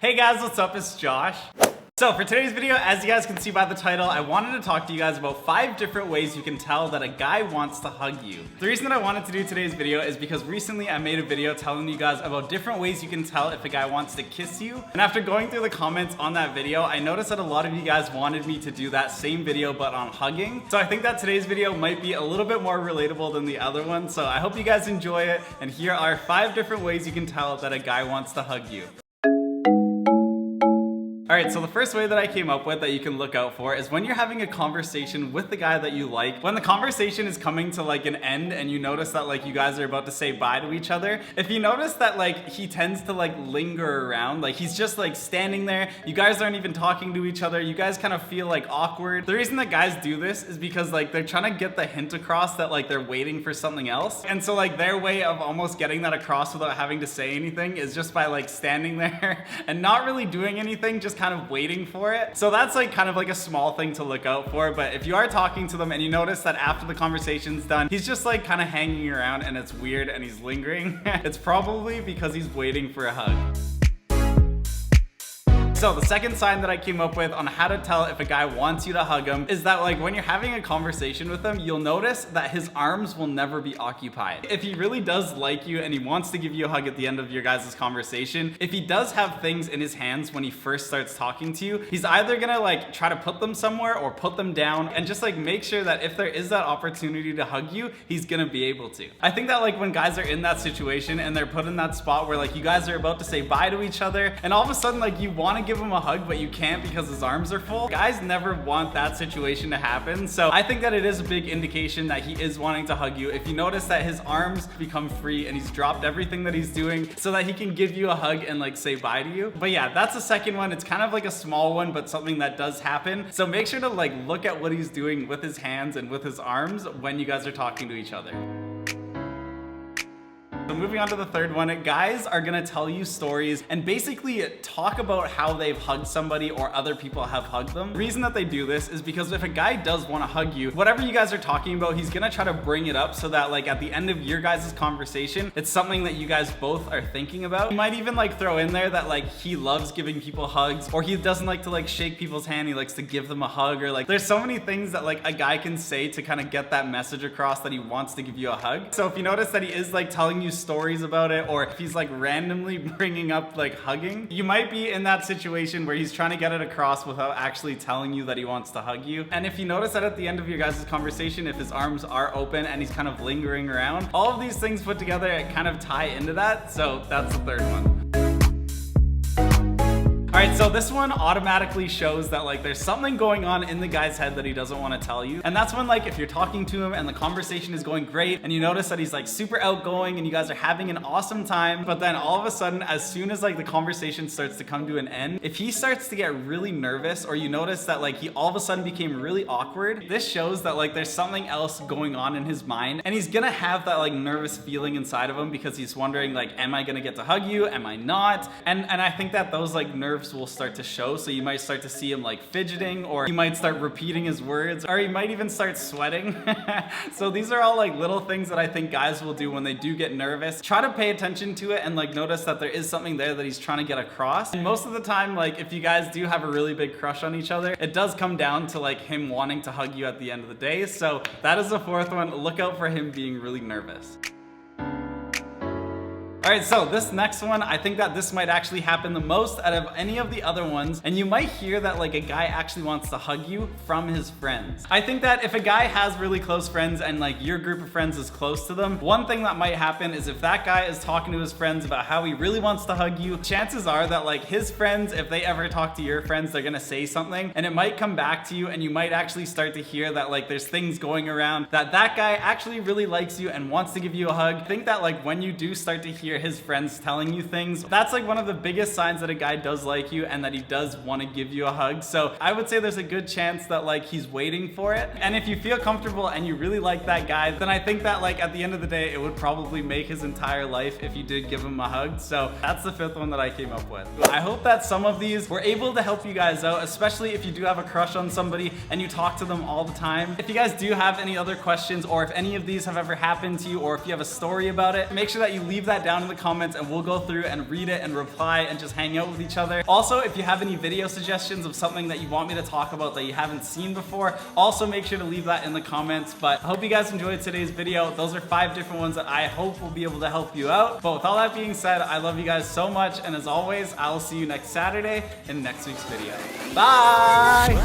Hey guys, what's up? It's Josh. So for today's video, as you guys can see by the title, I wanted to talk to you guys about 5 different ways you can tell that a guy wants to hug you. The reason that I wanted to do today's video is because recently I made a video telling you guys about different ways you can tell if a guy wants to kiss you. And after going through the comments on that video, I noticed that a lot of you guys wanted me to do that same video but on hugging. So I think that today's video might be a little bit more relatable than the other one. So I hope you guys enjoy it. And here are 5 different ways you can tell that a guy wants to hug you. Alright, so the first way that I came up with that you can look out for is when you're having a conversation with the guy that you like. When the conversation is coming to like an end and you notice that like you guys are about to say bye to each other. If you notice that like he tends to like linger around, like he's just like standing there, you guys aren't even talking to each other, you guys kind of feel like awkward. The reason that guys do this is because like they're trying to get the hint across that like they're waiting for something else. And so like their way of almost getting that across without having to say anything is just by like standing there and not really doing anything, just kind of waiting for it. So that's like kind of like a small thing to look out for. But if you are talking to them and you notice that after the conversation's done, he's just like kind of hanging around and it's weird and he's lingering, it's probably because he's waiting for a hug. So the second sign that I came up with on how to tell if a guy wants you to hug him is that like when you're having a conversation with him, you'll notice that his arms will never be occupied. If he really does like you and he wants to give you a hug at the end of your guys' conversation, if he does have things in his hands when he first starts talking to you, he's either gonna like try to put them somewhere or put them down and just like make sure that if there is that opportunity to hug you, he's gonna be able to. I think that like when guys are in that situation and they're put in that spot where like you guys are about to say bye to each other and all of a sudden like you want to give him a hug but you can't because his arms are full. Guys never want that situation to happen. So I think that it is a big indication that he is wanting to hug you if you notice that his arms become free and he's dropped everything that he's doing so that he can give you a hug and like say bye to you. But yeah, that's the second one. It's kind of like a small one but something that does happen. So make sure to like look at what he's doing with his hands and with his arms when you guys are talking to each other. So moving on to the third one, guys are gonna tell you stories and basically talk about how they've hugged somebody or other people have hugged them. The reason that they do this is because if a guy does want to hug you, whatever you guys are talking about, he's gonna try to bring it up so that like at the end of your guys' conversation, it's something that you guys both are thinking about. He might even like throw in there that like he loves giving people hugs or he doesn't like to like shake people's hand, he likes to give them a hug, or like there's so many things that like a guy can say to kind of get that message across that he wants to give you a hug. So if you notice that he is like telling you stories about it, or if he's like randomly bringing up like hugging, you might be in that situation where he's trying to get it across without actually telling you that he wants to hug you. And if you notice that at the end of your guys' conversation, if his arms are open and he's kind of lingering around, all of these things put together kind of tie into that. So that's the third one. Alright, so this one automatically shows that like there's something going on in the guy's head that he doesn't want to tell you. And that's when like if you're talking to him and the conversation is going great and you notice that he's like super outgoing and you guys are having an awesome time, but then all of a sudden as soon as like the conversation starts to come to an end, if he starts to get really nervous or you notice that like he all of a sudden became really awkward, this shows that like there's something else going on in his mind and he's gonna have that like nervous feeling inside of him because he's wondering like, am I gonna get to hug you? Am I not? And I think that those like nerves will start to show. So you might start to see him like fidgeting, or he might start repeating his words, or he might even start sweating. So these are all like little things that I think guys will do when they do get nervous. Try to pay attention to it and like notice that there is something there that he's trying to get across. And most of the time, like if you guys do have a really big crush on each other, it does come down to like him wanting to hug you at the end of the day. So that is the fourth one. Look out for him being really nervous. Alright, so this next one, I think that this might actually happen the most out of any of the other ones, and you might hear that like a guy actually wants to hug you from his friends. I think that if a guy has really close friends and like your group of friends is close to them, one thing that might happen is if that guy is talking to his friends about how he really wants to hug you, chances are that like his friends, if they ever talk to your friends, they're gonna say something and it might come back to you and you might actually start to hear that like there's things going around that that guy actually really likes you and wants to give you a hug. I think that like when you do start to hear his friends telling you things, that's like one of the biggest signs that a guy does like you and that he does want to give you a hug. So I would say there's a good chance that like he's waiting for it. And if you feel comfortable and you really like that guy, then I think that like at the end of the day, it would probably make his entire life if you did give him a hug. So that's the fifth one that I came up with. I hope that some of these were able to help you guys out, especially if you do have a crush on somebody and you talk to them all the time. If you guys do have any other questions, or if any of these have ever happened to you, or if you have a story about it, make sure that you leave that down in the comments and we'll go through and read it and reply and just hang out with each other. Also, if you have any video suggestions of something that you want me to talk about that you haven't seen before, also make sure to leave that in the comments. But I hope you guys enjoyed today's video. Those are 5 different ones that I hope will be able to help you out. But with all that being said, I love you guys so much, and as always, I will see you next Saturday in next week's video. Bye!